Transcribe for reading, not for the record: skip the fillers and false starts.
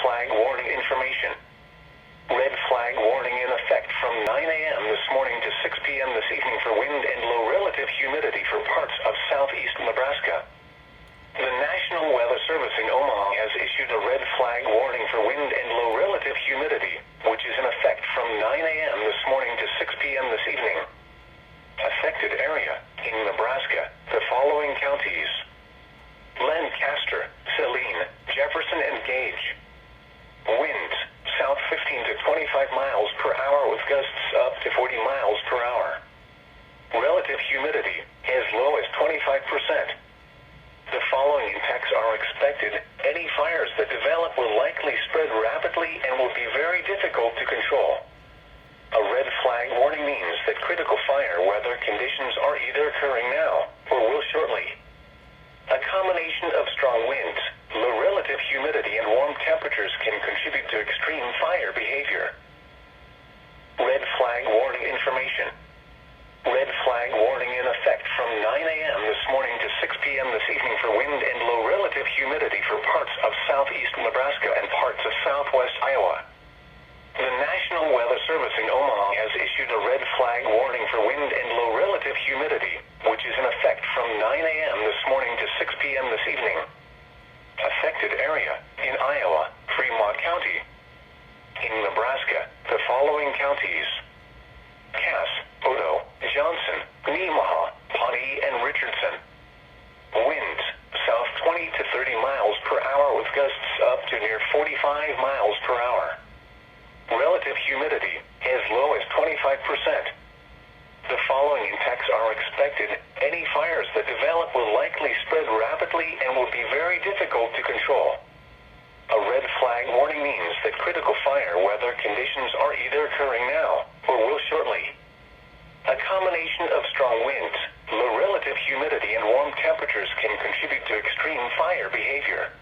flag warning information. Red flag warning in effect from 9 a.m. this morning to 6 p.m. this evening for wind and low relative humidity for parts of southeast Nebraska. The National Weather Service in Omaha has issued a red flag warning for wind and low relative humidity, which is in effect from 9 a.m. this morning to 6 p.m. this evening. Affected area in Nebraska, the following counties: Lancaster, Saline, Jefferson, and Gage. Winds, south 15 to 25 miles per hour with gusts up to 40 miles per hour. Relative humidity, as low as 25%. The following impacts are expected. Any fires that develop will likely spread rapidly and will be very difficult to control. A red flag warning means that critical fire weather conditions are either occurring now or will shortly. A combination of strong winds, low relative humidity, and warm temperatures can contribute to extreme fire behavior. Red flag warning information. Red flag warning in effect from 9 a.m. this morning to 6 p.m. this evening for wind and low relative humidity for parts of southeast Nebraska and parts of southwest Iowa. The National Weather Service in Omaha has issued a red flag warning for wind and low relative humidity, which is in effect from 9 a.m. this morning to 6 p.m. this evening. Affected area in Iowa, Fremont County. In Nebraska, the following counties: Cass, Odo, Johnson, Nemaha, Pawnee, and Richardson. Winds, south 20 to 30 miles per hour with gusts up to near 45 miles per hour. Relative humidity, as low as 25%. The following impacts are expected. Any fires that develop will likely spread rapidly and will be very difficult to control. A red flag warning means that critical fire weather conditions are either occurring now or will shortly. A combination of strong winds, low relative humidity, and warm temperatures can contribute to extreme fire behavior.